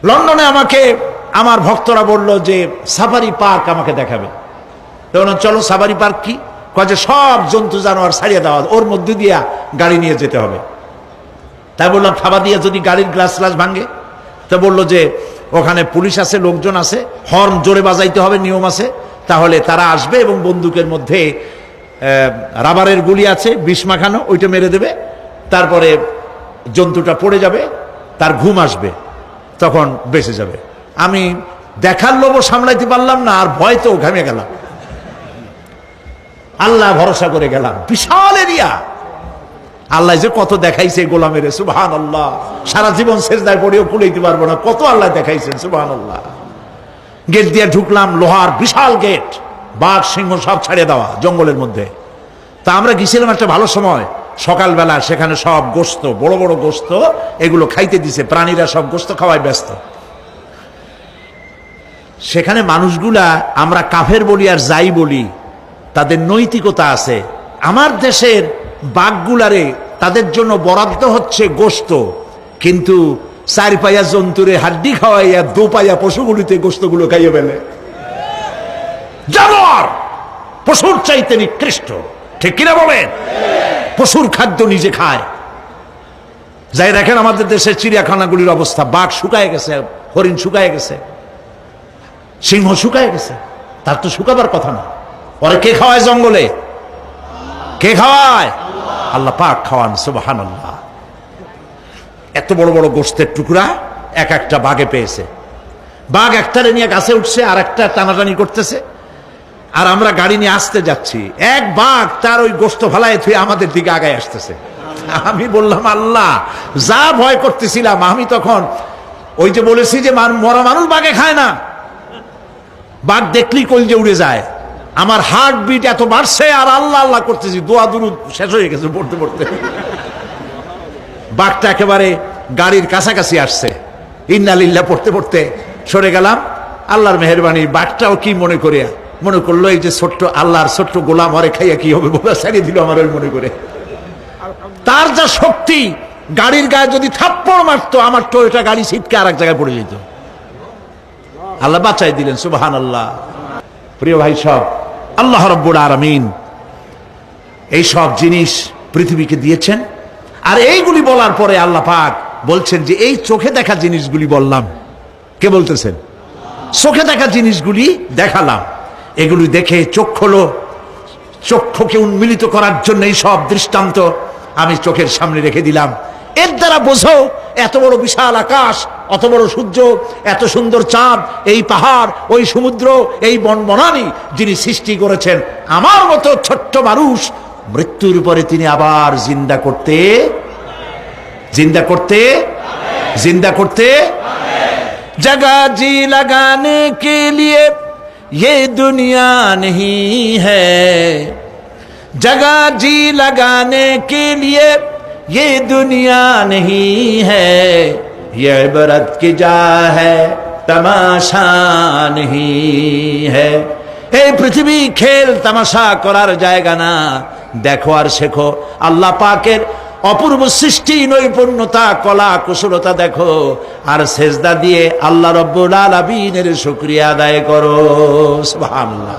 লন্ডনে আমাকে আমার ভক্তরা বলল যে সাফারি পার্ক আমাকে দেখাবে। তখন চলো সাফারি পার্ক কি, যে সব জন্তু জানোয়ার ছাড়িয়ে দেওয়া, ওর মধ্যে দিয়া গাড়ি নিয়ে যেতে হবে। তাই বললাম থাবা দিয়ে যদি গাড়ির গ্লাস গ্লাস ভাঙে? তা বললো যে ওখানে পুলিশ আছে, লোকজন আছে, হর্ন জোরে বাজাইতে হবে, নিয়ম আছে, তাহলে তারা আসবে এবং বন্দুকের মধ্যে রাবারের গুলি আছে, বিষ মাখানো, ওইটা মেরে দেবে, তারপরে জন্তুটা পড়ে যাবে, তার ঘুম আসবে, তখন বেঁচে যাবে। আমি দেখার লোভ সামলাইতে পারলাম না, আর ভয় তো ঘামে গেলাম, আল্লাহ ভরসা করে গেলাম। বিশাল এরিয়া, আল্লাহ যে কত দেখাইছে গোলামের, সুবহানাল্লাহ। সারা জীবন সেজদায় পড়েও কুলাইতে পারবো না, কত আল্লাহ দেখাইছেন, সুবহানাল্লাহ। গেট দিয়ে ঢুকলাম, লোহার বিশাল গেট, বাঘ সিংহ সব ছাড়িয়ে দেওয়া জঙ্গলের মধ্যে। তা আমরা গেছিলাম একটা ভালো সময়, সকালবেলা, সেখানে সব গোস্ত, বড় বড় গোস্ত, এগুলো খাইতে দিছে, প্রাণীরা সব গোস্ত খাওয়ায় ব্যস্ত। সেখানে মানুষগুলা, আমরা কাফের বলি আর যাই বলি, তাদের নৈতিকতা আছে। আমার দেশের বাঘগুলারে তাদের জন্য বরাদ্দ হচ্ছে গোস্ত, কিন্তু চার পায়া জন্তুরে হাড্ডি খাওয়াইয়া দু পায়া পশুগুলিতে গোস্তগুলো খাইয়ে ফেলে। জানোয়ার পশুর চাইতে নিকৃষ্ট, ঠিক কিনা বলেন? পশুর খাদ্য নিজে খায়। যাই দেখেন আমাদের দেশের চিড়িয়াখানাগুলির অবস্থা, বাঘ শুকায় গেছে, হরিণ শুকায় গেছে, সিংহ শুকায় গেছে, তার তো শুকাবার কথা না। পরে কে খাওয়ায় জঙ্গলে? কে খাওয়ায়? আল্লাহ পাক খাওয়ান, সুবহানাল্লাহ। এত বড় বড় গোস্তের টুকরা এক একটা বাঘে পেয়েছে। বাঘ একটারে নিয়ে গাছে উঠছে, আর একটা টানাটানি করতেছে, আর আমরা গাড়ি নিয়ে আসতে যাচ্ছি। এক বাঘ তার ওই গোস্ত ফালায় থুয়ে আমাদের দিকে আগায় আসতেছে। আমি বললাম, আল্লাহ, যা ভয় করতেছিলাম আমি তখন, ওই যে বলেছি যে মরা মানুষ বাঘে খায় না, বাঘ দেখলেই কলজে উড়ে যায়। আমার হার্ট বিট এত বাড়ছে, আর আল্লাহ আল্লাহ করতেছি, দোয়া দুরুদ শেষ হয়ে গেছে পড়তে পড়তে। বাঘটা একেবারে গাড়ির কাছাকাছি আসছে, ইন্না লিল্লাহ পড়তে পড়তে সরে গেলাম। আল্লাহর মেহেরবানি, বাঘটাও কি মনে করলো এই যে ছোট্ট আল্লাহর ছোট্ট গোলাম, হরে খাইয়া কি হবে, বোলা ছাড়িয়ে দিল আমার, ওই মনে করে। তার যা শক্তি, গাড়ির গায়ে যদি থাপ্পড় মারতো, আমার টয়োটা গাড়ি ছিটকে আর এক জায়গায় পড়ে যেত। আল্লাহ বাঁচাই দিলেন, সুবহানাল্লাহ। প্রিয় ভাই, সব আল্লাহ রাব্বুল আলামিন এই সব জিনিস পৃথিবীকে দিয়েছেন। আর এইগুলি বলার পরে আল্লাহ পাক বলছেন যে এই চোখে দেখা জিনিসগুলি বললাম। কে বলতেছেন? চোখে দেখা জিনিসগুলি দেখালাম, এগুলি দেখে চোখ হলো, চক্ষুকে উন্মিলিত করার জন্য এই সব দৃষ্টান্ত আমি চোখের সামনে রেখে দিলাম। এর দ্বারা বোঝো, এত বড় বিশাল আকাশ, অত বড় সূর্য, এত সুন্দর চাঁদ, এই পাহাড়, ওই সমুদ্র, এই বনবনানী যিনি সৃষ্টি করেছেন, আমার মতো ছোট্ট মানুষ মৃত্যুর পরে তিনি আবার জিন্দা করতে जगह जी लगाने के लिए ये दुनिया नहीं है, जगह जी लगाने के लिए ये दुनिया नहीं है, ये इबरत की जा है तमाशा नहीं है। এই পৃথিবী খেল তামাশা করার জায়গা না, দেখো আর শেখো আল্লাহ পাকের অপূর্ব সৃষ্টি, নৈপুণ্যতা, কলা কুশলতা দেখো, আর সেজদা দিয়ে আল্লাহ রাব্বুল আলামিনের শুকরিয়া আদায় করো, সুবহানাল্লাহ।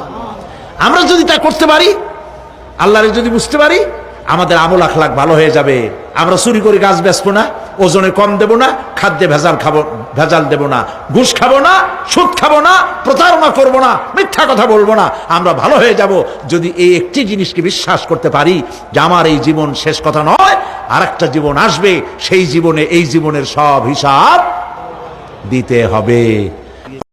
আমরা যদি তা করতে পারি, আল্লাহরে যদি বুঝতে পারি, আমাদের আমল আখলাক ভালো হয়ে যাবে। আমরা চুরি করে গাছ বেচবো না, ওজনে কম দেব না, খাদ্যে ভেজাল দেব না, ঘুষ খাবো না, সুদ খাবো না, প্রতারণা করবো না, মিথ্যা কথা বলবো না। আমরা ভালো হয়ে যাব যদি এই একটি জিনিসকে বিশ্বাস করতে পারি যে আমার এই জীবন শেষ কথা নয়, আর একটা জীবন আসবে, সেই জীবনে এই জীবনের সব হিসাব দিতে হবে।